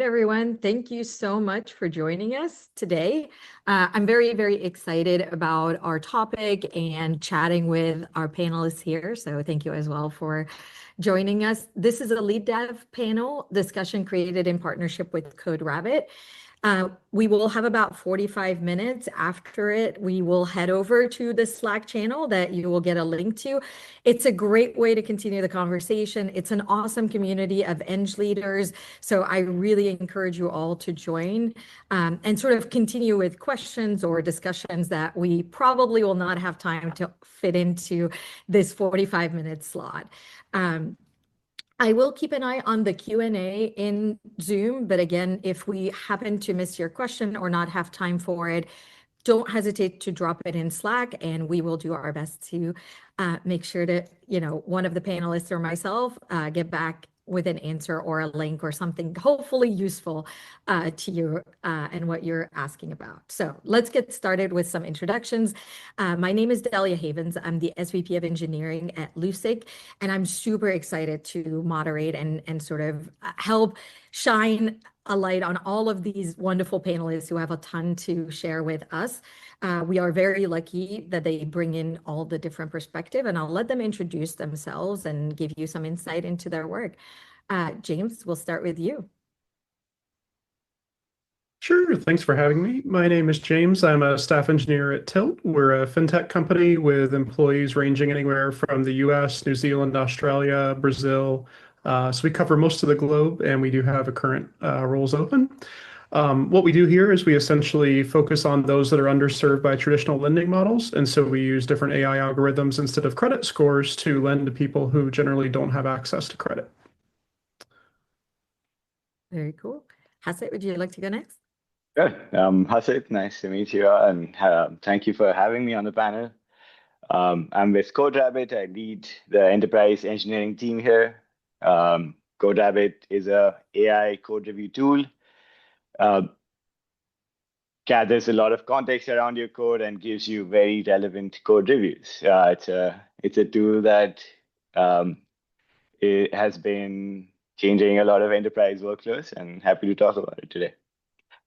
everyone. Thank you so much for joining us today. I'm very, very excited about our topic and chatting with our panelists here. So thank you as well for joining us. This is a lead dev panel discussion created in partnership with CodeRabbit. We will have about 45 minutes. After it, we will head over to the Slack channel that you will get a link to. It's a great way to continue the conversation. It's an awesome community of Eng leaders. So I really encourage you all to join and sort of continue with questions or discussions that we probably will not have time to fit into this 45-minute slot. I will keep an eye on the Q&A in Zoom, but again, if we happen to miss your question or not have time for it, don't hesitate to drop it in Slack, and we will do our best to make sure that, one of the panelists or myself get back with an answer or a link or something hopefully useful to you and what you're asking about. So let's get started with some introductions. My name is Delia Havens. I'm the SVP of Engineering at Lucid, and I'm super excited to moderate and sort of help shine a light on all of these wonderful panelists who have a ton to share with us. We are very lucky that they bring in all the different perspective, and I'll let them introduce themselves and give you some insight into their work. James, we'll start with you. Sure, thanks for having me. My name is James. I'm a staff engineer at Tilt. We're a fintech company with employees ranging anywhere from the US, New Zealand, Australia, Brazil. So we cover most of the globe, and we do have a current roles open. What we do here is we essentially focus on those that are underserved by traditional lending models. And so we use different AI algorithms instead of credit scores to lend to people who generally don't have access to credit. Very cool. Hasit, would you like to go next? Good. Hasit, nice to meet you, and thank you for having me on the panel. I'm with CodeRabbit. I lead the enterprise engineering team here. CodeRabbit is a AI code review tool. Gathers a lot of context around your code and gives you very relevant code reviews. It's a tool that it has been changing a lot of enterprise workflows, and happy to talk about it today.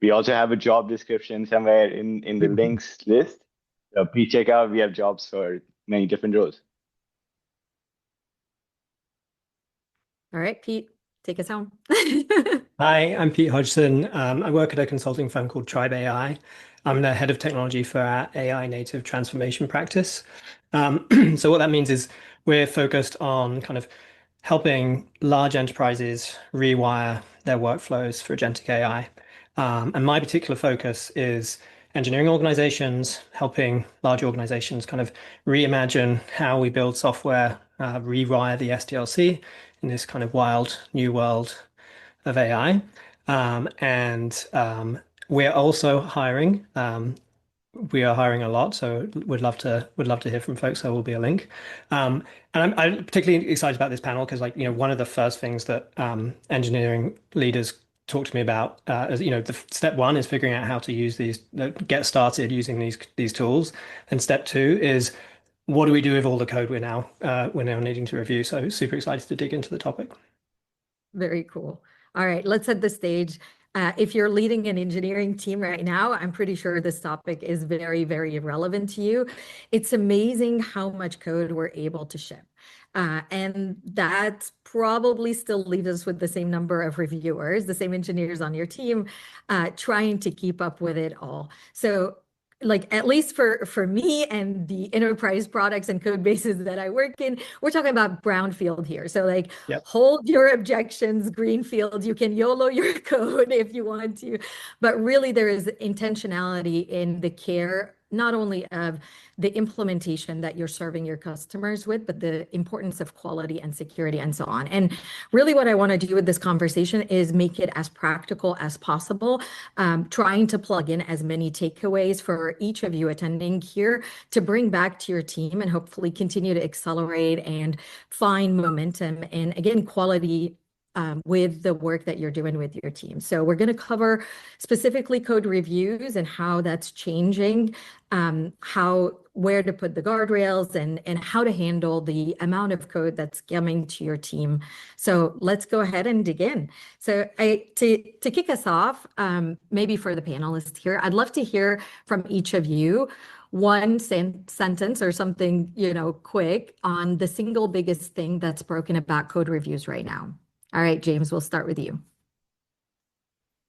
We also have a job description somewhere in the links list. So please check out. We have jobs for many different roles. All right, Pete, take us home. Hi, I'm Pete Hodgson. I work at a consulting firm called Tribe AI. I'm the head of technology for our AI native transformation practice. So what that means is we're focused on kind of helping large enterprises rewire their workflows for agentic AI. And my particular focus is engineering organizations, helping large organizations kind of reimagine how we build software, rewire the SDLC in this kind of wild new world of AI. We're also hiring. We are hiring a lot, so would love to hear from folks. There will be a link. And I'm particularly excited about this panel because, one of the first things that engineering leaders talk to me about is, the step one is figuring out how to use these, get started using these tools, and step two is what do we do with all the code we're now needing to review. So super excited to dig into the topic. Very cool. All right, let's set the stage. If you're leading an engineering team right now, I'm pretty sure this topic is very, very relevant to you. It's amazing how much code we're able to ship. And that probably still leaves us with the same number of reviewers, the same engineers on your team, trying to keep up with it all. So at least for me and the enterprise products and code bases that I work in, we're talking about brownfield here. So Yep. Hold your objections, greenfield. You can YOLO your code if you want to, but really there is intentionality in the care, not only of the implementation that you're serving your customers with, but the importance of quality and security and so on. And really what I want to do with this conversation is make it as practical as possible, trying to plug in as many takeaways for each of you attending here to bring back to your team and hopefully continue to accelerate and find momentum and, again, quality with the work that you're doing with your team. So we're going to cover specifically code reviews and how that's changing, where to put the guardrails and how to handle the amount of code that's coming to your team. So let's go ahead and dig in. So to kick us off, maybe for the panelists here, I'd love to hear from each of you one sentence or something, quick on the single biggest thing that's broken about code reviews right now. All right, James, we'll start with you.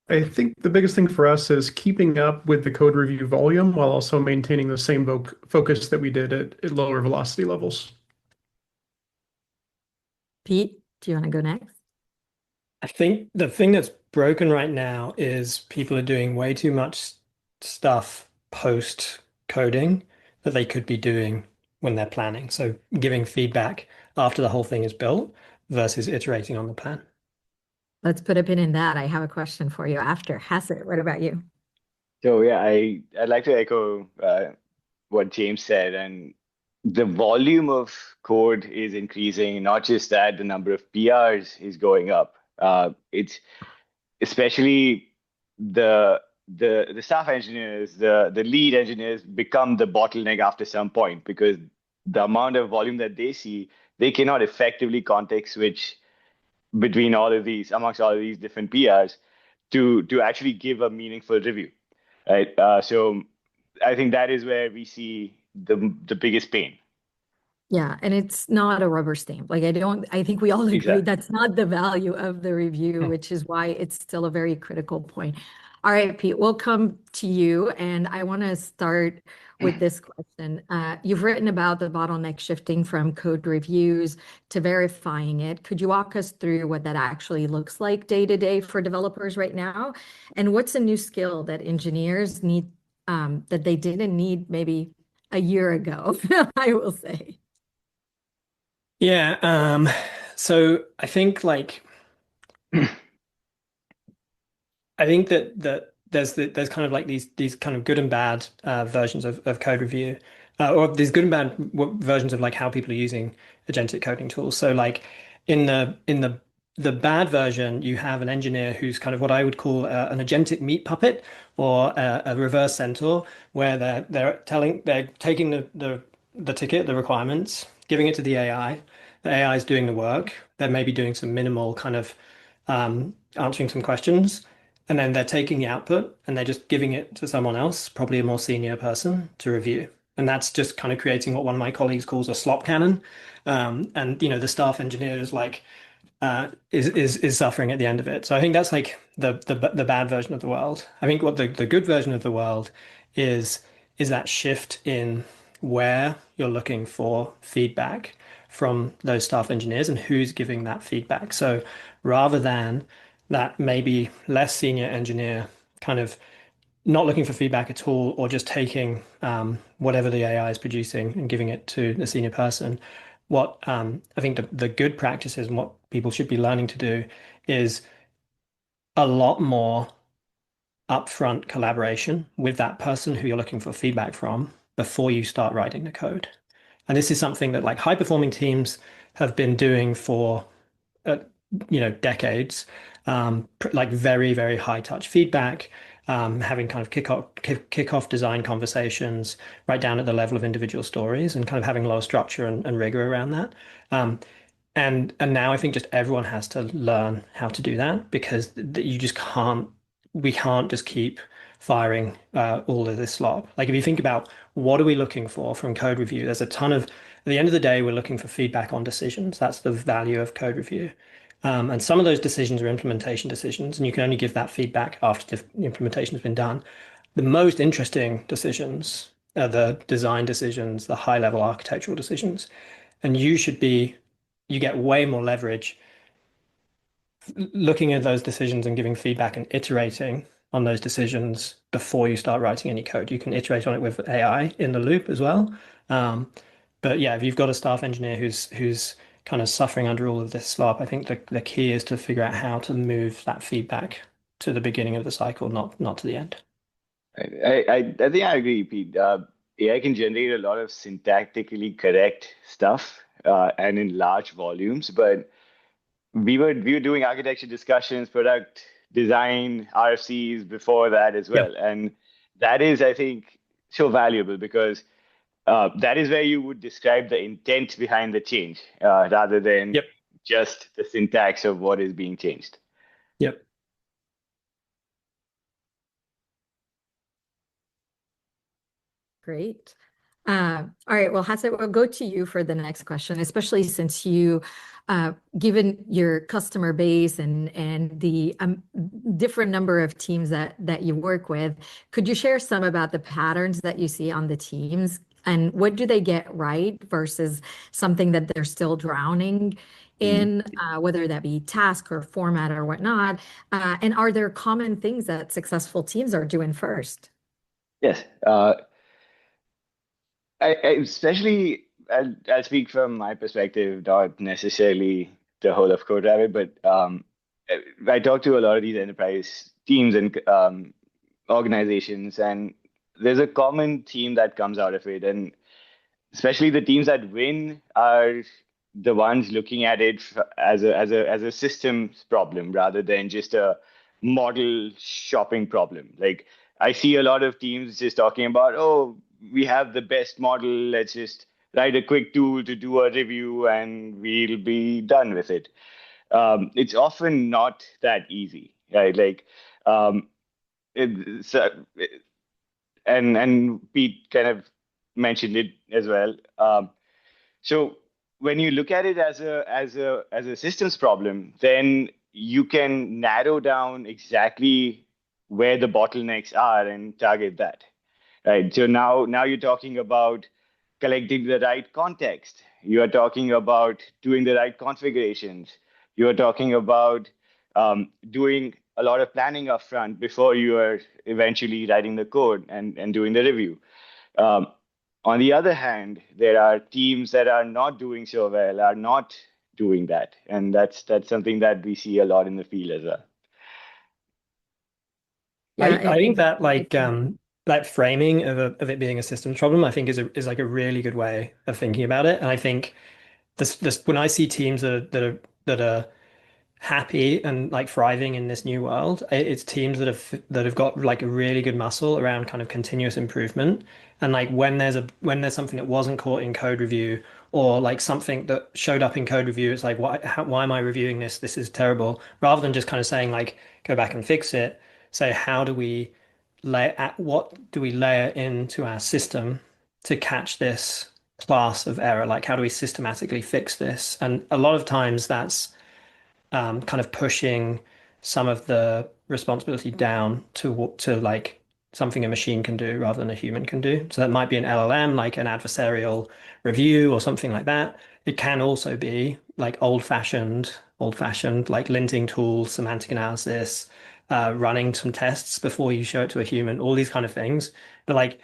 I think the biggest thing for us is keeping up with the code review volume while also maintaining the same focus that we did at lower velocity levels. Pete, do you want to go next? I think the thing that's broken right now is people are doing way too much stuff post coding that they could be doing when they're planning. So giving feedback after the whole thing is built versus iterating on the plan. Let's put a pin in that. I have a question for you after. Hassett, what about you? So yeah, I'd like to echo what James said, and the volume of code is increasing. Not just that, the number of PRs is going up. It's especially the staff engineers, the lead engineers become the bottleneck after some point, because the amount of volume that they see, they cannot effectively context switch between amongst all of these different PRs to actually give a meaningful review, right? So I think that is where we see the biggest pain. Yeah, and it's not a rubber stamp. I think we all agree Exactly. that's not the value of the review, which is why it's still a very critical point. All right, Pete, we'll come to you, and I want to start with this question. You've written about the bottleneck shifting from code reviews to verifying it. Could you walk us through what that actually looks like day to day for developers right now? And what's a new skill that engineers need that they didn't need maybe a year ago, I will say? Yeah, so I think that there's kind of like these kind of good and bad versions of code review, or these good and bad versions of like how people are using agentic coding tools. So like in the bad version, you have an engineer who's kind of what I would call an agentic meat puppet, or a reverse centaur, where they're taking the ticket, the requirements, giving it to the AI. The AI is doing the work. They're maybe doing some minimal kind of answering some questions. And then they're taking the output and they're just giving it to someone else, probably a more senior person, to review. And that's just kind of creating what one of my colleagues calls a slop cannon. And the staff engineer is is suffering at the end of it. So I think that's like the bad version of the world. I think what the good version of the world is that shift in where you're looking for feedback from those staff engineers and who's giving that feedback. So rather than that maybe less senior engineer kind of not looking for feedback at all, or just taking whatever the AI is producing and giving it to the senior person, what I think the good practices and what people should be learning to do is a lot more upfront collaboration with that person who you're looking for feedback from before you start writing the code. And this is something that like high-performing teams have been doing for decades, like very, very high touch feedback, having kind of kick-off design conversations right down at the level of individual stories, and kind of having a lot of structure and rigor around that. And now I think just everyone has to learn how to do that, because we can't just keep firing all of this slop. Like if you think about what are we looking for from code review, there's a ton of, at the end of the day, we're looking for feedback on decisions. That's the value of code review. And some of those decisions are implementation decisions, and you can only give that feedback after the implementation has been done. The most interesting decisions are the design decisions, the high-level architectural decisions. And you get way more leverage looking at those decisions and giving feedback and iterating on those decisions before you start writing any code. You can iterate on it with AI in the loop as well. But yeah, if you've got a staff engineer who's kind of suffering under all of this slop, I think the key is to figure out how to move that feedback to the beginning of the cycle, not to the end. I think I agree, Pete. AI can generate a lot of syntactically correct stuff and in large volumes, but we were doing architecture discussions, product design, RFCs before that as well. And that is, I think, so valuable because that is where you would describe the intent behind the change rather than just the syntax of what is being changed. Yep. Great. All right, well, Hassan, we'll go to you for the next question, especially since you, given your customer base and the different number of teams that you work with, could you share some about the patterns that you see on the teams and what do they get right versus something that they're still drowning in, whether that be task or format or whatnot? And are there common things that successful teams are doing first? Yes. I especially, I'll speak from my perspective, not necessarily the whole of CodeRabbit, but I talk to a lot of these enterprise teams and organizations, and there's a common theme that comes out of it. And especially the teams that win are the ones looking at it as a systems problem rather than just a model shopping problem. Like I see a lot of teams just talking about, oh, we have the best model. Let's just write a quick tool to do a review and we'll be done with it. It's often not that easy, right? Like, and Pete kind of mentioned it as well. So when you look at it as a systems problem, then you can narrow down exactly where the bottlenecks are and target that. Right. So now you're talking about collecting the right context. You are talking about doing the right configurations. You are talking about doing a lot of planning upfront before you are eventually writing the code and doing the review. On the other hand, there are teams that are not doing so well, are not doing that. And that's something that we see a lot in the field as well. Yeah, I think that that framing of it being a systems problem, I think is like a really good way of thinking about it. And I think this when I see teams that are happy and like thriving in this new world, it's teams that have got like a really good muscle around kind of continuous improvement. And like when there's something that wasn't caught in code review or like something that showed up in code review, it's like why am I reviewing this? This is terrible. Rather than just kind of saying like go back and fix it, say what do we layer into our system to catch this class of error? Like how do we systematically fix this? And a lot of times that's kind of pushing some of the responsibility down to like something a machine can do rather than a human can do. So that might be an LLM, like an adversarial review or something like that. It can also be like old-fashioned like linting tools, semantic analysis, running some tests before you show it to a human, all these kind of things. But like,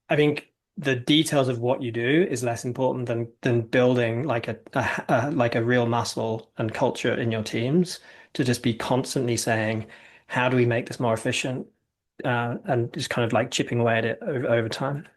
I think the details of what you do is less important than building like a real muscle and culture in your teams to just be constantly saying, how do we make this more efficient? And just kind of like chipping away at it over time.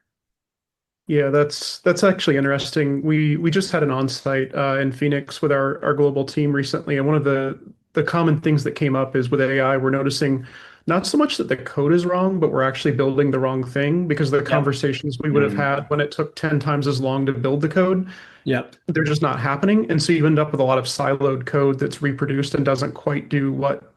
Yeah, that's actually interesting. We just had an on-site in Phoenix with our global team recently, and one of the common things that came up is with AI, we're noticing not so much that the code is wrong, but we're actually building the wrong thing because the conversations we would have had when it took 10 times as long to build the code, they're just not happening. And so you end up with a lot of siloed code that's reproduced and doesn't quite do what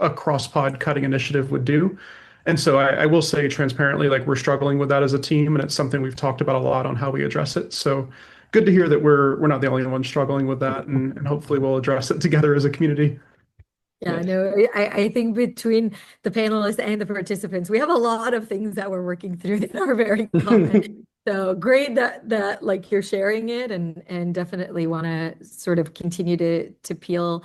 a cross-pod cutting initiative would do. And so I will say transparently, like we're struggling with that as a team, and it's something we've talked about a lot on how we address it. So good to hear that we're not the only ones struggling with that, and hopefully we'll address it together as a community. Yeah, no, I think between the panelists and the participants, we have a lot of things that we're working through that are very common. So great that like you're sharing it and definitely want to sort of continue to peel,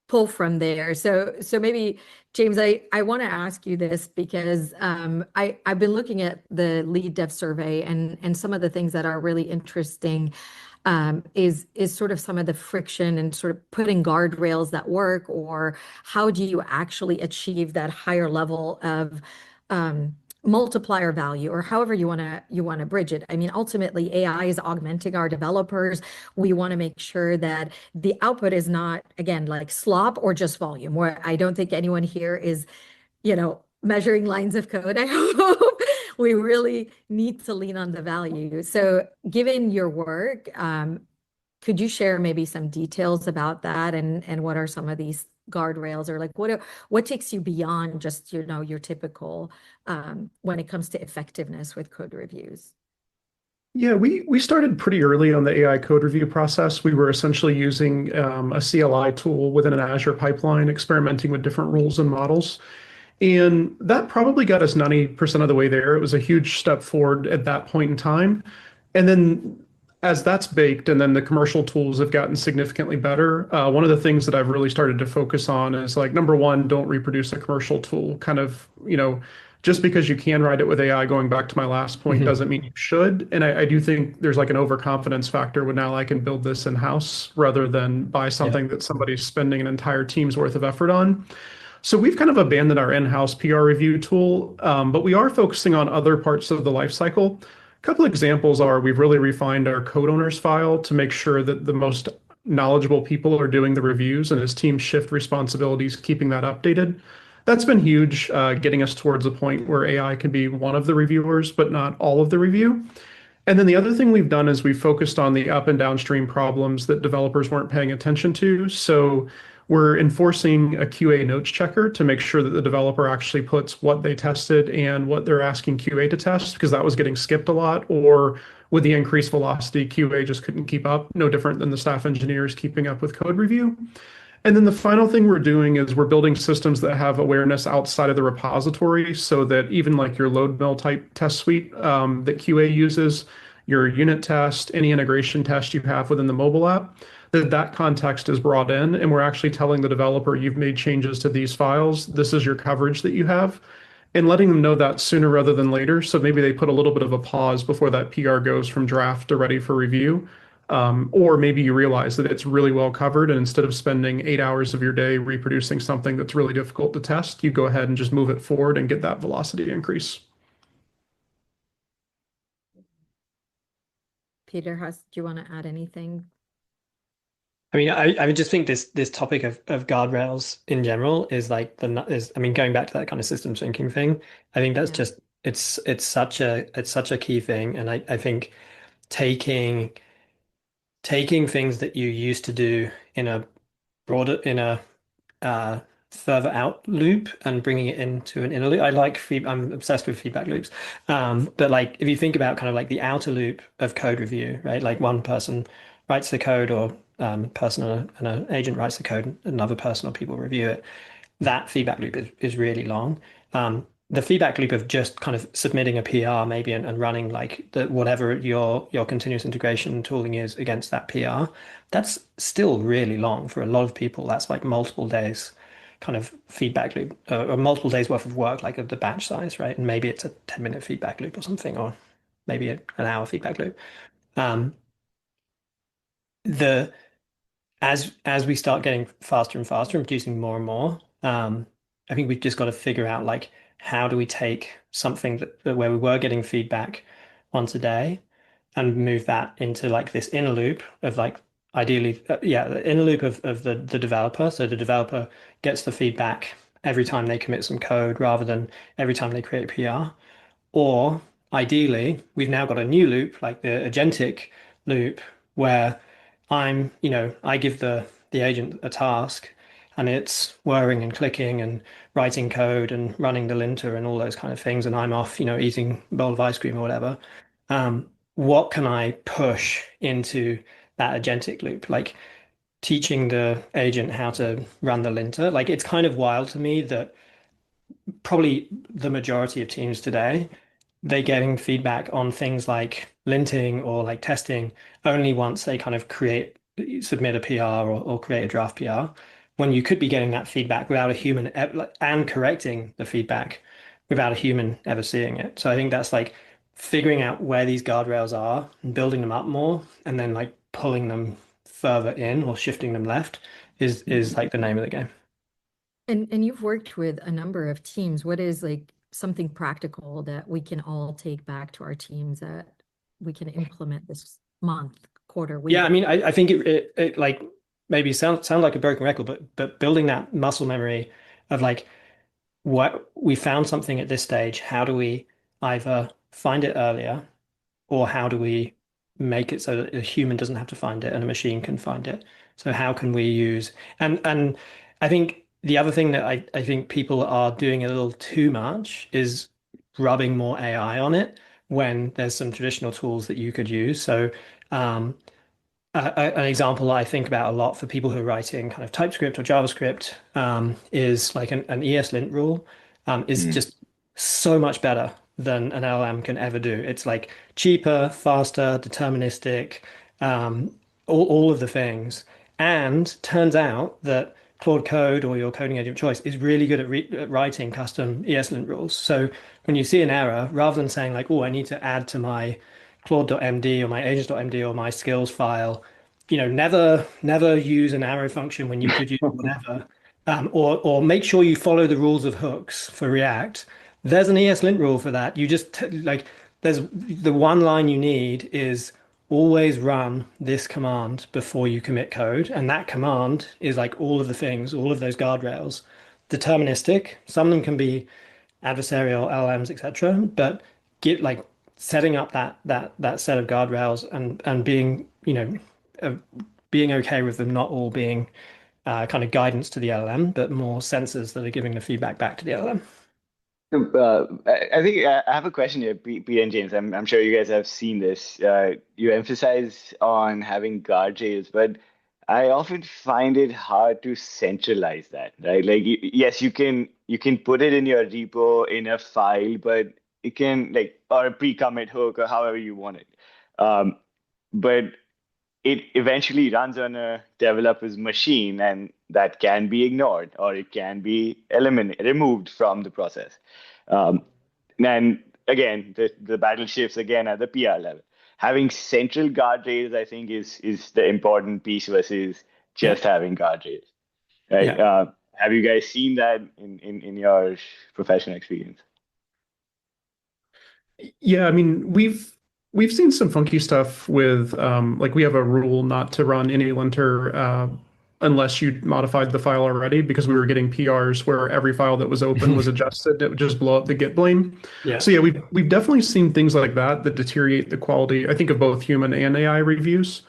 pull from there. So maybe James, I want to ask you this because I've been looking at the lead dev survey and some of the things that are really interesting is sort of some of the friction and sort of putting guardrails that work, or how do you actually achieve that higher level of multiplier value, or however you want to bridge it. I mean, ultimately, AI is augmenting our developers. We want to make sure that the output is not, again, like slop or just volume, where I don't think anyone here is, measuring lines of code. I hope we really need to lean on the value. So given your work, could you share maybe some details about that, and what are some of these guardrails, or like what takes you beyond just your typical when it comes to effectiveness with code reviews? Yeah, we started pretty early on the AI code review process. We were essentially using a CLI tool within an Azure pipeline, experimenting with different rules and models. And that probably got us 90% of the way there. It was a huge step forward at that point in time. And then as that's baked, and then the commercial tools have gotten significantly better, one of the things that I've really started to focus on is like, number one, don't reproduce a commercial tool. Kind of, just because you can write it with AI, going back to my last point, doesn't mean you should. And I do think there's like an overconfidence factor when now I can build this in-house rather than buy something that somebody's spending an entire team's worth of effort on. So we've kind of abandoned our in-house PR review tool, but we are focusing on other parts of the lifecycle. A couple examples are we've really refined our code owners file to make sure that the most knowledgeable people are doing the reviews, and as teams shift responsibilities, keeping that updated. That's been huge, getting us towards a point where AI can be one of the reviewers, but not all of the review. And then the other thing we've done is we've focused on the up and downstream problems that developers weren't paying attention to. So we're enforcing a QA notes checker to make sure that the developer actually puts what they tested and what they're asking QA to test, because that was getting skipped a lot, or with the increased velocity, QA just couldn't keep up, no different than the staff engineers keeping up with code review. And then the final thing we're doing is we're building systems that have awareness outside of the repository, so that even like your load mill type test suite that QA uses, your unit test, any integration test you have within the mobile app, that context is brought in, and we're actually telling the developer, you've made changes to these files, this is your coverage that you have, and letting them know that sooner rather than later. So maybe they put a little bit of a pause before that PR goes from draft to ready for review. Or maybe you realize that it's really well covered, and instead of spending 8 hours of your day reproducing something that's really difficult to test, you go ahead and just move it forward and get that velocity increase. Peter, do you want to add anything? I mean, I would just think this topic of guardrails in general is like going back to that kind of systems thinking thing. I think that's just it's such a key thing, and I think taking things that you used to do in a further out loop and bringing it into an inner loop. I'm obsessed with feedback loops. But like if you think about kind of like the outer loop of code review, right? Like one person writes the code, or person and an agent writes the code, another person or people review it. That feedback loop is really long. The feedback loop of just kind of submitting a PR maybe and running like whatever your continuous integration tooling is against that PR, that's still really long for a lot of people. That's like multiple days kind of feedback loop, or multiple days worth of work, like of the batch size, right? And maybe it's a 10-minute feedback loop or something, or maybe an hour feedback loop. As we start getting faster and faster and producing more and more, I think we've just got to figure out like how do we take something that where we were getting feedback once a day and move that into like this inner loop of like ideally the inner loop of the developer. So the developer gets the feedback every time they commit some code rather than every time they create a PR. Or ideally, we've now got a new loop, like the agentic loop, where I give the agent a task, and it's whirring and clicking and writing code and running the linter and all those kind of things, and I'm off, eating a bowl of ice cream or whatever. What can I push into that agentic loop? Like teaching the agent how to run the linter. Like it's kind of wild to me that probably the majority of teams today, they're getting feedback on things like linting or like testing only once they kind of submit a PR or create a draft PR, when you could be getting that feedback without a human and correcting the feedback without a human ever seeing it. So I think that's like figuring out where these guardrails are and building them up more, and then like pulling them further in or shifting them left is like the name of the game. And you've worked with a number of teams. What is like something practical that we can all take back to our teams that we can implement this month, quarter, week? Yeah, I mean, I think it like maybe sound like a broken record, but building that muscle memory of like what we found something at this stage, how do we either find it earlier, or how do we make it so that a human doesn't have to find it and a machine can find it? So how can we use and I think the other thing that I think people are doing a little too much is rubbing more AI on it when there's some traditional tools that you could use. So um, an example I think about a lot for people who are writing kind of TypeScript or JavaScript is like an ESLint rule is Mm. just so much better than an LLM can ever do. It's like cheaper, faster, deterministic, all of the things. And turns out that Claude Code or your coding agent of choice is really good at writing custom ESLint rules. So when you see an error, rather than saying like, oh, I need to add to my Claude.md or my agents.md or my skills file, never use an arrow function when you could use whatever. Or make sure you follow the rules of hooks for React. There's an ESLint rule for that. You just like there's the one line you need is always run this command before you commit code. And that command is like all of the things, all of those guardrails, deterministic. Some of them can be adversarial, LLMs, etc. But get like setting up that set of guardrails and being, being okay with them not all being kind of guidance to the LLM, but more sensors that are giving the feedback back to the LLM. I think I have a question here, Peter and James. I'm sure you guys have seen this. You emphasize on having guardrails, but I often find it hard to centralize that, right? Like, yes, you can put it in your repo in a file, but it can like or a pre-commit hook or however you want it. But it eventually runs on a developer's machine, and that can be ignored or it can be removed from the process. And again, the battle shifts again at the PR level. Having central guardrails, I think, is the important piece versus just having guardrails, right? Yeah. Have you guys seen that in your professional experience? Yeah, I mean, we've seen some funky stuff with like we have a rule not to run any linter unless you modified the file already, because we were getting PRs where every file that was open was adjusted. It would just blow up the Git blame. Yeah. So yeah, we've definitely seen things like that deteriorate the quality, I think, of both human and AI reviews.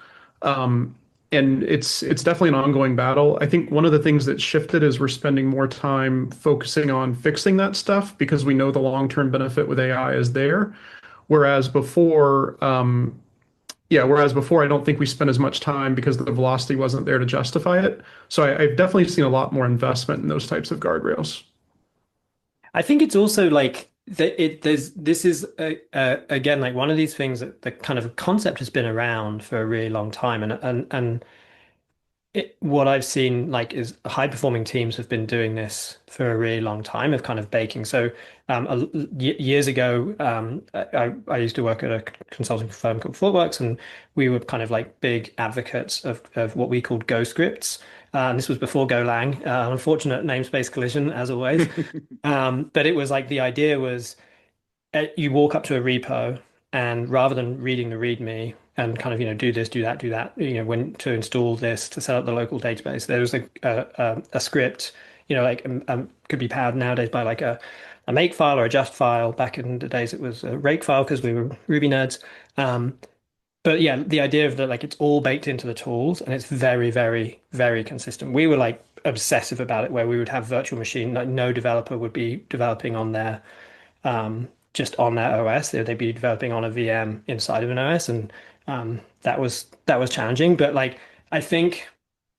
And it's definitely an ongoing battle. I think one of the things that shifted is we're spending more time focusing on fixing that stuff because we know the long-term benefit with AI is there. Whereas before, I don't think we spent as much time because the velocity wasn't there to justify it. So I've definitely seen a lot more investment in those types of guardrails. I think it's also like this is again like one of these things that the kind of concept has been around for a really long time, and what I've seen like is high performing teams have been doing this for a really long time of kind of baking. So years ago, I used to work at a consulting firm called ThoughtWorks, and we were kind of like big advocates of what we called Go scripts. And this was before Golang. Unfortunate namespace collision, as always. But it was like the idea was you walk up to a repo, and rather than reading the README and kind of, do this, do that, when to install this, to set up the local database, there was a script, like could be powered nowadays by like a make file or a just file. Back in the days, it was a rake file because we were Ruby nerds. But yeah, the idea of that, like it's all baked into the tools and it's very, very, very consistent. We were like obsessive about it, where we would have virtual machine, like no developer would be developing on their just on their OS. They'd be developing on a VM inside of an OS, and that was challenging. But like I think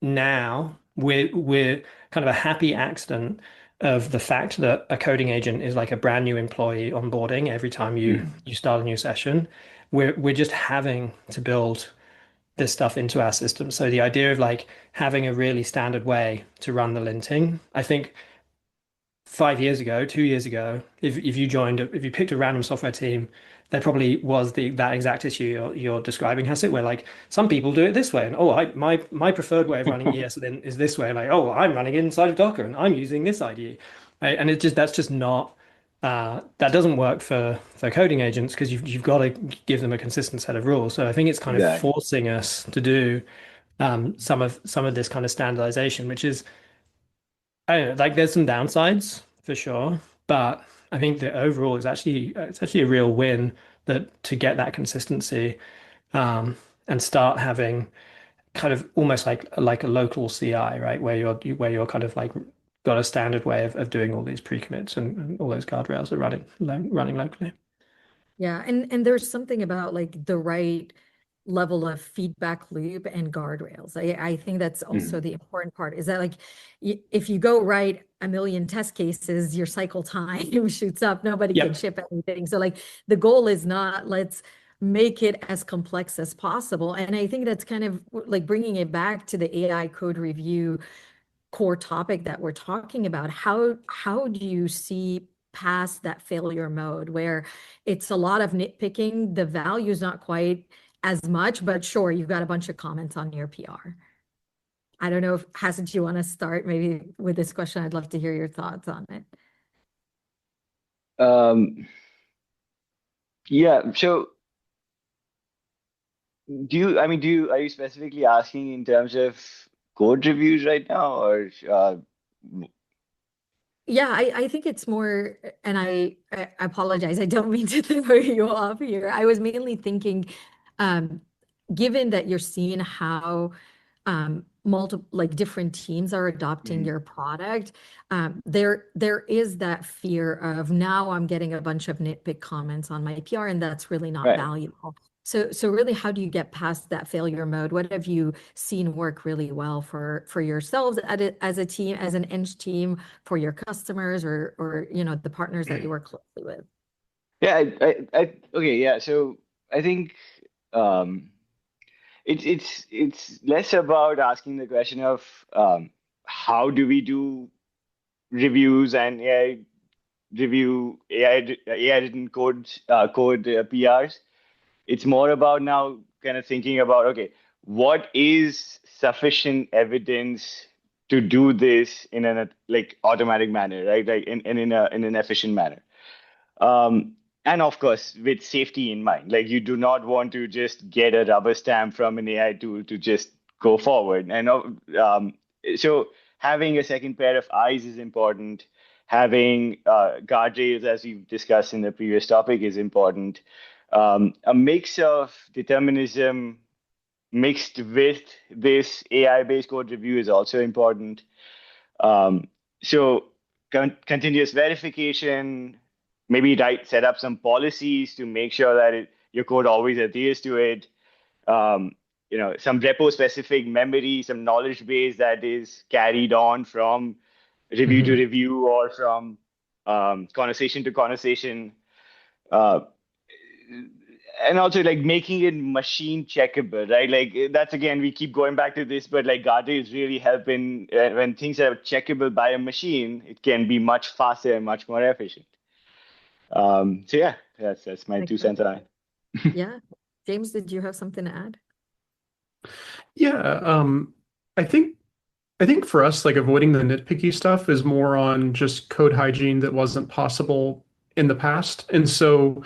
now we're kind of a happy accident of the fact that a coding agent is like a brand new employee onboarding every time you start a new session. We're just having to build this stuff into our system. So the idea of like having a really standard way to run the linting, I think 5 years ago, 2 years ago, if you picked a random software team, there probably was that exact issue you're describing, Hasit, where like some people do it this way, and my preferred way of running ESLint is this way, like I'm running it inside of Docker and I'm using this IDE, right? And that's just not That doesn't work for coding agents because you've got to give them a consistent set of rules. So I think it's kind of Exactly. forcing us to do some of this kind of standardization, which is, I don't know, like there's some downsides for sure, but I think that overall it's actually a real win that to get that consistency, and start having kind of almost like a local CI, right? Where you're kind of like got a standard way of doing all these pre-commits and all those guardrails are running locally. Yeah, and there's something about like the right level of feedback loop and guardrails. I think that's also Mhm. the important part is that like if you go write a million test cases, your cycle time shoots up, nobody can Yep. ship anything. So like the goal is not let's make it as complex as possible. And I think that's kind of like bringing it back to the AI code review core topic that we're talking about. How do you see past that failure mode where it's a lot of nitpicking, the value is not quite as much, but sure, you've got a bunch of comments on your PR. I don't know if Hassan, you want to start maybe with this question? I'd love to hear your thoughts on it. Um, yeah. So are you specifically asking in terms of code reviews right now, or Yeah, I think it's more, and I apologize, I don't mean to throw you off here. I was mainly thinking, um, given that you're seeing how multiple like different teams are adopting Mhm. your product, there is that fear of now I'm getting a bunch of nitpick comments on my PR, and that's really not Right. valuable. So really, how do you get past that failure mode? What have you seen work really well for yourselves as a team, as an Eng team, for your customers or the partners that you work closely with? Yeah, okay, yeah. So I think um, it's less about asking the question of how do we do reviews and AI written code PRs. It's more about now kind of thinking about, okay, what is sufficient evidence to do this in an like automatic manner, right? Like in an efficient manner. And of course, with safety in mind, like you do not want to just get a rubber stamp from an AI tool to just go forward. And so having a second pair of eyes is important. Having guardrails, as we've discussed in the previous topic, is important. A mix of determinism mixed with this AI-based code review is also important. Um, so continuous verification, maybe set up some policies to make sure that your code always adheres to it. Um, some repo specific memory, some knowledge base that is carried on from review to Mhm. review or from conversation to conversation. Uh, and also like making it machine checkable, right? Like that's again, we keep going back to this, but like guardrails really help in when things are checkable by a machine, it can be much faster and much more efficient. So yeah, that's my Makes two sense. cents on it. Yeah. James, did you have something to add? Yeah, I think for us, like avoiding the nitpicky stuff is more on just code hygiene that wasn't possible in the past. And so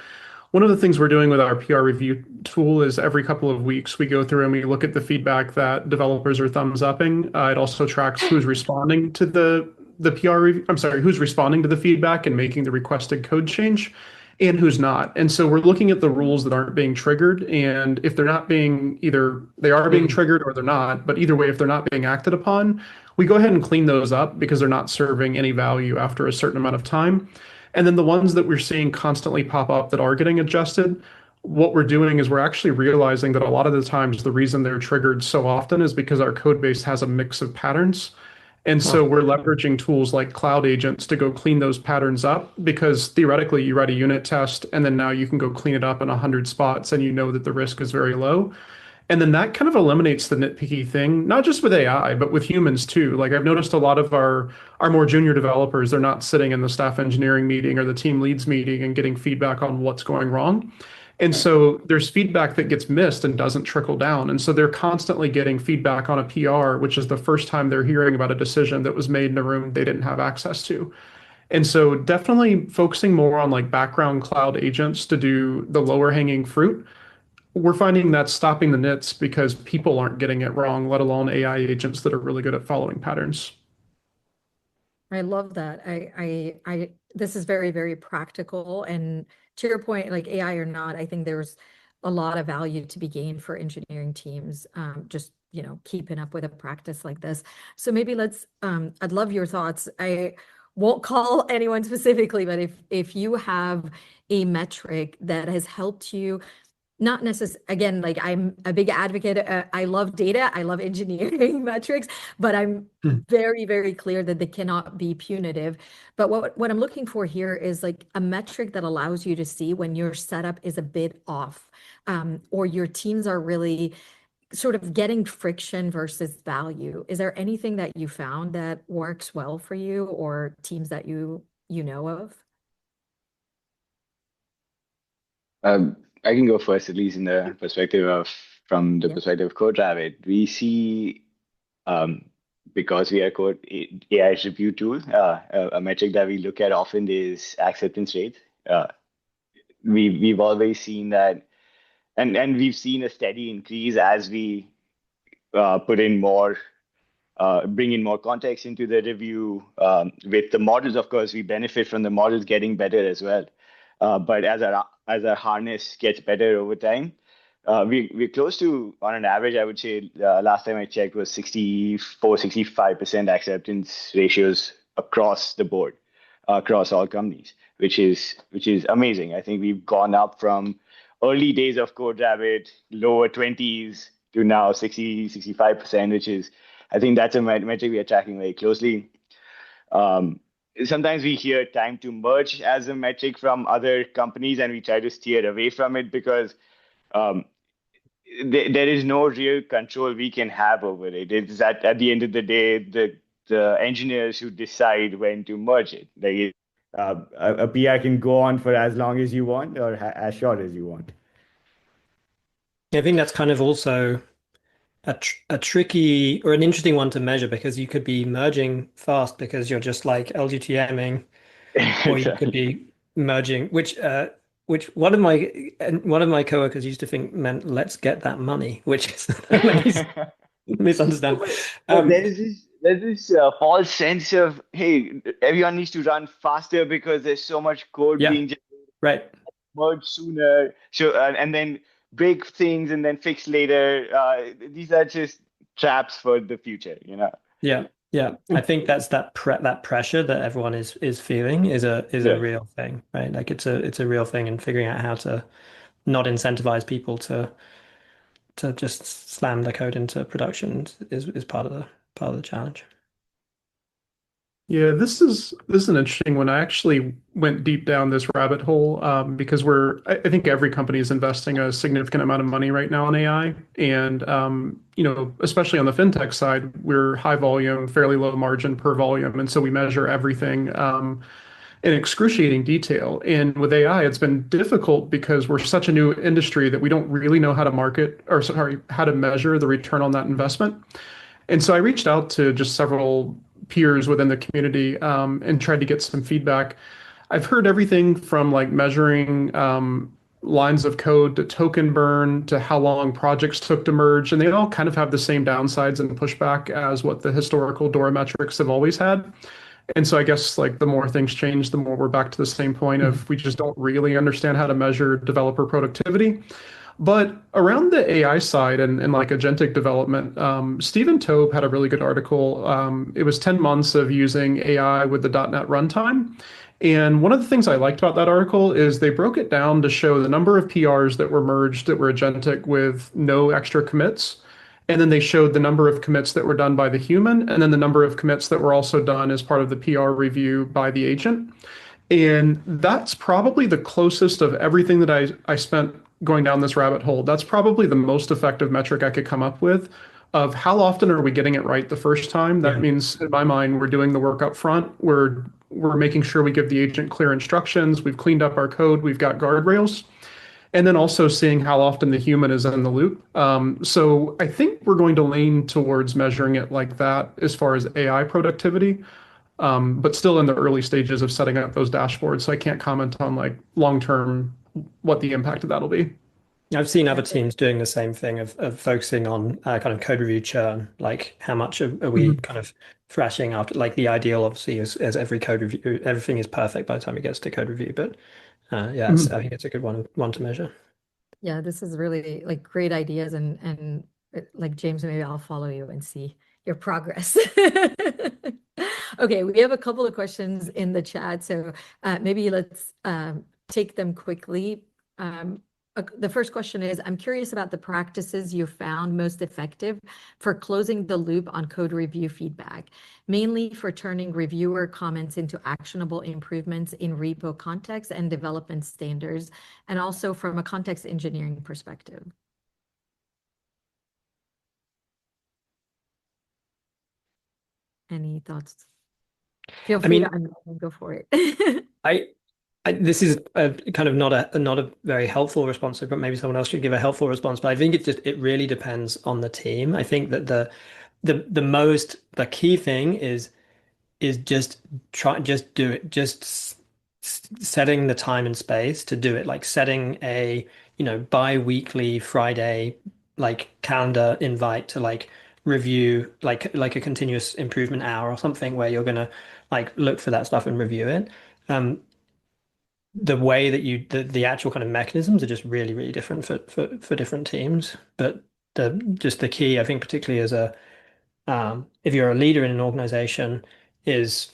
one of the things we're doing with our PR review tool is every couple of weeks we go through and we look at the feedback that developers are thumbs upping. It also tracks who's responding to the PR review. I'm sorry, who's responding to the feedback and making the requested code change, and who's not. And so we're looking at the rules that aren't being triggered, and if they're not being either they are being Mhm. triggered or they're not, but either way, if they're not being acted upon, we go ahead and clean those up because they're not serving any value after a certain amount of time. And then the ones that we're seeing constantly pop up that are getting adjusted, what we're doing is we're actually realizing that a lot of the times the reason they're triggered so often is because our code base has a mix of patterns. And so Oh. we're leveraging tools like Cloud Agents to go clean those patterns up because theoretically you write a unit test and then now you can go clean it up in 100 spots and you know that the risk is very low. And then that kind of eliminates the nitpicky thing, not just with AI, but with humans too. Like I've noticed a lot of our more junior developers, they're not sitting in the staff engineering meeting or the team leads meeting and getting feedback on what's going wrong. And Right. so there's feedback that gets missed and doesn't trickle down. And so they're constantly getting feedback on a PR, which is the first time they're hearing about a decision that was made in a room they didn't have access to. And so definitely focusing more on like background cloud agents to do the lower hanging fruit. We're finding that's stopping the nits because people aren't getting it wrong, let alone AI agents that are really good at following patterns. I love that. This is very, very practical. And to your point, like AI or not, I think there's a lot of value to be gained for engineering teams, just, keeping up with a practice like this. So maybe I'd love your thoughts. I won't call anyone specifically, but if you have a metric that has helped you, not necessarily, again, like I'm a big advocate. I love data. I love engineering metrics, but I'm very, very clear that they cannot be punitive. But what I'm looking for here is like a metric that allows you to see when your setup is a bit off, or your teams are really sort of getting friction versus value. Is there anything that you found that works well for you or teams that you know of? I can go first, at least in the perspective of from the perspective of CodeRabbit. We see because we are code AI review tool, a metric that we look at often is acceptance rate. We've always seen that, and we've seen a steady increase as we put in more, bring in more context into the review. With the models, of course, we benefit from the models getting better as well. But as our harness gets better over time, we're close to, on an average, I would say, last time I checked was 65% acceptance ratios across the board, across all companies, which is amazing. I think we've gone up from early days of CodeRabbit, lower 20s, to now 65%, which is, I think that's a metric we are tracking very closely. Sometimes we hear time to merge as a metric from other companies, and we try to steer away from it because there is no real control we can have over it. It's at the end of the day, the engineers who decide when to merge it. Like a PR can go on for as long as you want or as short as you want. I think that's kind of also a tricky or an interesting one to measure because you could be merging fast because you're just like LGTMing, or you could be merging, which one of my coworkers used to think meant let's get that money, which is misunderstand. There's this false sense of, hey, everyone needs to run faster because there's so much code being generated, merge sooner, and then break things and then fix later. These are just traps for the future, Yeah. I think that's that pressure that everyone is feeling is a real thing, right? Like it's a real thing, and figuring out how to not incentivize people to just slam the code into production is part of the challenge. Yeah, this is an interesting one. I actually went deep down this rabbit hole because I think every company is investing a significant amount of money right now in AI, and especially on the fintech side, we're high volume, fairly low margin per volume, and so we measure everything in excruciating detail. And with AI, it's been difficult because we're such a new industry that we don't really know how to measure the return on that investment. And so I reached out to just several peers within the community and tried to get some feedback. I've heard everything from like measuring lines of code to token burn to how long projects took to merge, and they all kind of have the same downsides and pushback as what the historical DORA metrics have always had. And so I guess like the more things change, the more we're back to the same point of we just don't really understand how to measure developer productivity. But around the AI side and like agentic development, Stephen Tobe had a really good article. It was 10 months of using AI with the .NET runtime. And one of the things I liked about that article is they broke it down to show the number of PRs that were merged that were agentic with no extra commits. And then they showed the number of commits that were done by the human, and then the number of commits that were also done as part of the PR review by the agent. And that's probably the closest of everything that I spent going down this rabbit hole. That's probably the most effective metric I could come up with of how often are we getting it right the first time. That means, in my mind, we're doing the work up front. We're making sure we give the agent clear instructions. We've cleaned up our code. We've got guardrails. And then also seeing how often the human is in the loop. So I think we're going to lean towards measuring it like that as far as AI productivity. but still in the early stages of setting up those dashboards. So I can't comment on like long term what the impact of that'll be. I've seen other teams doing the same thing of focusing on kind of code review churn, like how much are we kind of thrashing after, like the ideal obviously is every code review, everything is perfect by the time it gets to code review, but yeah, I think it's a good one to measure. Yeah, this is really like great ideas and like James, maybe I'll follow you and see your progress. Okay, we have a couple of questions in the chat, so maybe let's take them quickly. The first question is, I'm curious about the practices you found most effective for closing the loop on code review feedback, mainly for turning reviewer comments into actionable improvements in repo context and development standards, and also from a context engineering perspective. Any thoughts? Feel free to go for it. This is kind of not a very helpful response, but maybe someone else should give a helpful response. But I think it really depends on the team. I think that the key thing is just do it, just setting the time and space to do it, like setting a bi-weekly Friday like calendar invite to like review like a continuous improvement hour or something where you're gonna like look for that stuff and review it. The way that the actual kind of mechanisms are just really, really different for different teams. But the key, I think, particularly as if you're a leader in an organization, is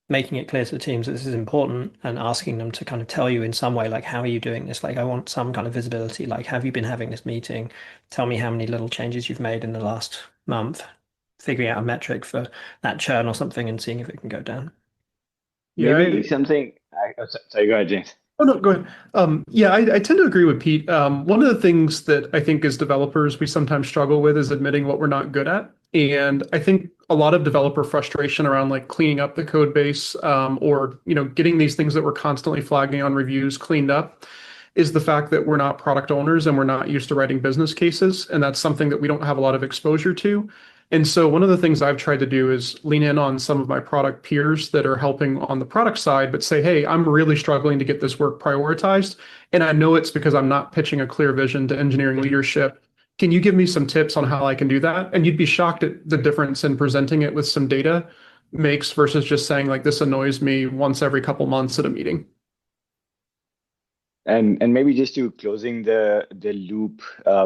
making it clear to the teams that this is important and asking them to kind of tell you in some way, like, how are you doing this? Like, I want some kind of visibility. Like, have you been having this meeting? Tell me how many little changes you've made in the last month, figuring out a metric for that churn or something and seeing if it can go down. Yeah, Maybe something. Sorry, go ahead, James. Oh, no, go ahead. Yeah, I tend to agree with Pete. One of the things that I think as developers we sometimes struggle with is admitting what we're not good at. And I think a lot of developer frustration around like cleaning up the code base or getting these things that we're constantly flagging on reviews cleaned up is the fact that we're not product owners and we're not used to writing business cases. And that's something that we don't have a lot of exposure to. And so one of the things I've tried to do is lean in on some of my product peers that are helping on the product side, but say, hey, I'm really struggling to get this work prioritized. And I know it's because I'm not pitching a clear vision to engineering leadership. Can you give me some tips on how I can do that? And you'd be shocked at the difference in presenting it with some data makes versus just saying like, this annoys me once every couple months at a meeting. And maybe just to closing the loop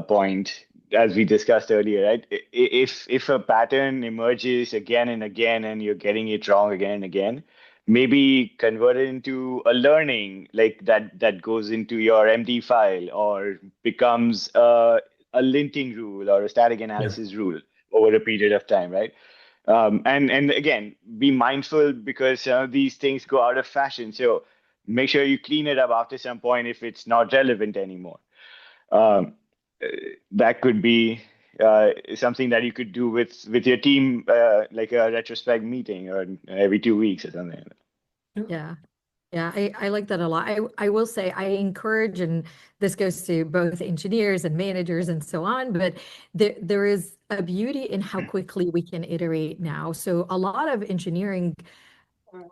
point, as we discussed earlier, right? If a pattern emerges again and again, and you're getting it wrong again and again, maybe convert it into a learning like that goes into your MD file or becomes a linting rule or a static analysis rule over a period of time, right? And again, be mindful because some of these things go out of fashion. So make sure you clean it up after some point if it's not relevant anymore. That could be something that you could do with your team, like a retrospect meeting or every 2 weeks or something like that. Yeah. Yeah, I like that a lot. I will say I encourage, and this goes to both engineers and managers and so on, but there is a beauty in how quickly we can iterate now. So a lot of engineering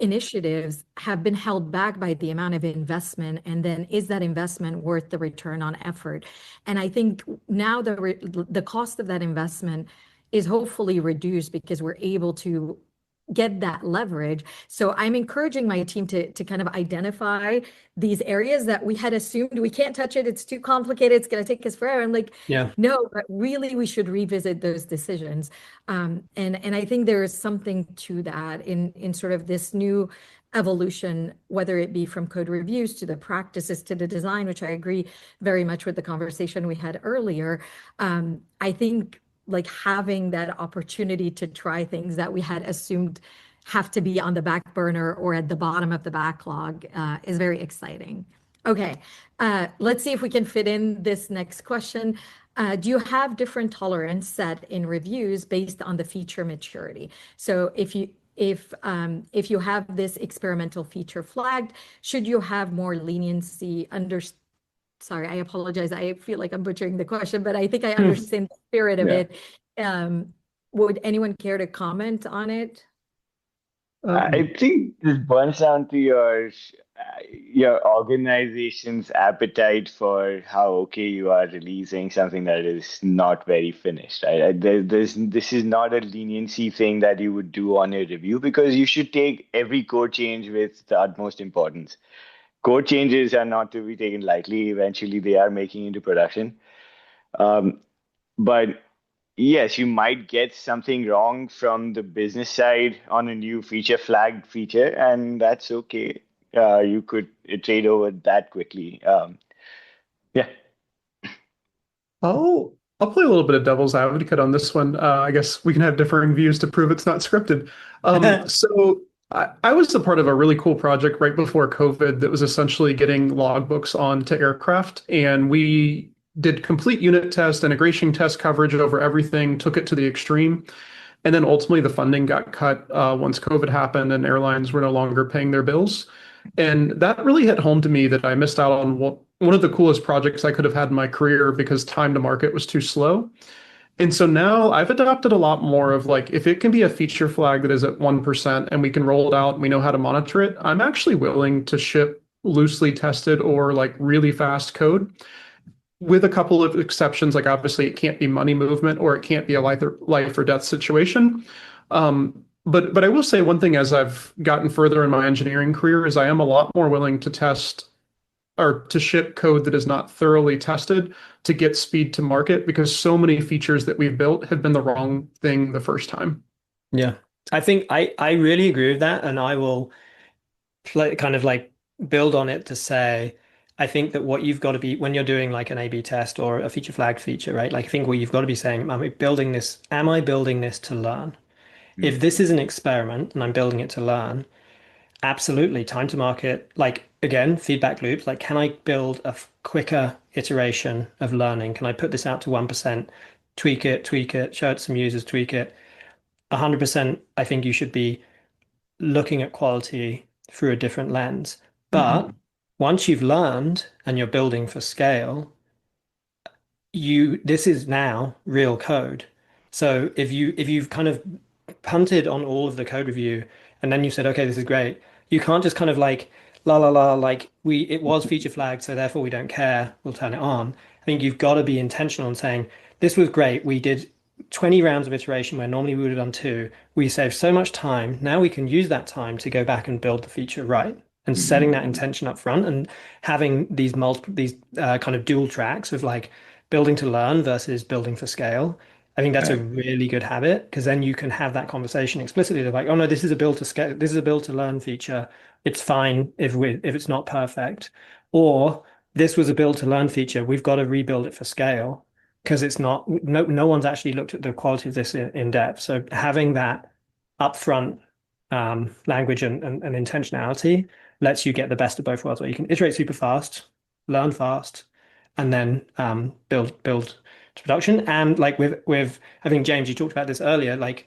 initiatives have been held back by the amount of investment, and then is that investment worth the return on effort? And I think now the cost of that investment is hopefully reduced because we're able to get that leverage. So I'm encouraging my team to kind of identify these areas that we had assumed we can't touch it, it's too complicated, it's going to take us forever. I'm like, no, but really we should revisit those decisions. And I think there is something to that in sort of this new evolution, whether it be from code reviews to the practices to the design, which I agree very much with the conversation we had earlier. I think like having that opportunity to try things that we had assumed have to be on the back burner or at the bottom of the backlog is very exciting. Okay, let's see if we can fit in this next question. Do you have different tolerance set in reviews based on the feature maturity? So if you have this experimental feature flagged, should you have more leniency Sorry, I apologize. I feel like I'm butchering the question, but I think I understand the spirit of it. Would anyone care to comment on it? I think this boils down to your organization's appetite for how okay you are releasing something that is not very finished. This is not a leniency thing that you would do on a review because you should take every code change with the utmost importance. Code changes are not to be taken lightly. Eventually, they are making into production. But yes, you might get something wrong from the business side on a new feature flagged feature, and that's okay. You could iterate over that quickly. Yeah. I'll play a little bit of devil's advocate on this one. I guess we can have differing views to prove it's not scripted. I was a part of a really cool project right before COVID that was essentially getting logbooks onto aircraft, and we did complete unit test, integration test coverage over everything, took it to the extreme. And then ultimately the funding got cut once COVID happened and airlines were no longer paying their bills. And that really hit home to me that I missed out on one of the coolest projects I could have had in my career because time to market was too slow. And so now I've adopted a lot more of like, if it can be a feature flag that is at 1% and we can roll it out and we know how to monitor it, I'm actually willing to ship loosely tested or like really fast code with a couple of exceptions. Like obviously it can't be money movement or it can't be a life or death situation. But I will say one thing as I've gotten further in my engineering career is I am a lot more willing to test or to ship code that is not thoroughly tested to get speed to market because so many features that we've built have been the wrong thing the first time. Yeah, I think I really agree with that, and I will kind of like build on it to say, I think that what you've got to be when you're doing like an A/B test or a feature flagged feature, right? Like I think what you've got to be saying, am I building this to learn? If this is an experiment and I'm building it to learn, absolutely, time to market, like again, feedback loops, like can I build a quicker iteration of learning? Can I put this out to 1%, tweak it, show it to some users, tweak it? 100%, I think you should be looking at quality through a different lens. But once you've learned and you're building for scale, this is now real code. So if you've kind of punted on all of the code review and then you said, okay, this is great, you can't just kind of like la la la, like it was feature flagged, so therefore we don't care, we'll turn it on. I think you've got to be intentional in saying, this was great, we did 20 rounds of iteration where normally we would have done 2. We saved so much time. Now we can use that time to go back and build the feature right. And setting that intention up front and having these kind of dual tracks of like building to learn versus building for scale. I think that's a really good habit because then you can have that conversation explicitly. They're like, oh no, this is a build to scale. This is a build to learn feature. It's fine if it's not perfect. Or this was a build to learn feature. We've got to rebuild it for scale because it's not, no one's actually looked at the quality of this in depth. So having that upfront language and intentionality lets you get the best of both worlds, where you can iterate super fast, learn fast, and then build to production. And like with I think James, you talked about this earlier, like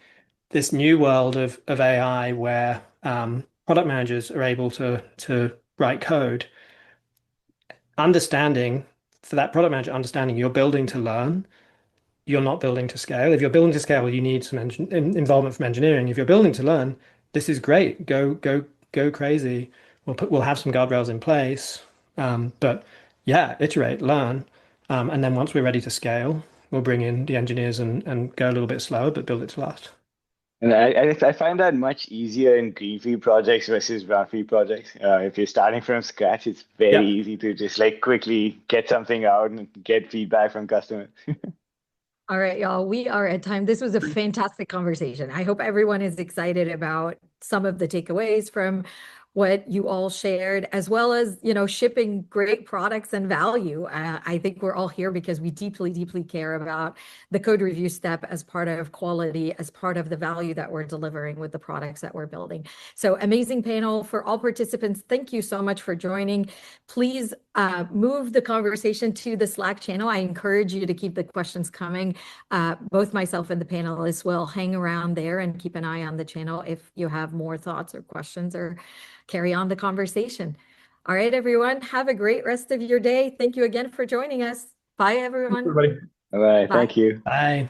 this new world of AI where product managers are able to write code, understanding for that product manager, understanding you're building to learn, you're not building to scale. If you're building to scale, you need some involvement from engineering. If you're building to learn, this is great. Go crazy. We'll have some guardrails in place. But yeah, iterate, learn. And then once we're ready to scale, we'll bring in the engineers and go a little bit slower, but build it to last. And I find that much easier in greenfield projects versus brownfield projects. If you're starting from scratch, it's very easy to just like quickly get something out and get feedback from customers. All right, y'all, we are at time. This was a fantastic conversation. I hope everyone is excited about some of the takeaways from what you all shared, as well as, shipping great products and value. I think we're all here because we deeply, deeply care about the code review step as part of quality, as part of the value that we're delivering with the products that we're building. So amazing panel for all participants. Thank you so much for joining. Please move the conversation to the Slack channel. I encourage you to keep the questions coming. Both myself and the panelists will hang around there and keep an eye on the channel if you have more thoughts or questions or carry on the conversation. All right, everyone, have a great rest of your day. Thank you again for joining us. Bye, everyone. Everybody. All right, thank you. Bye.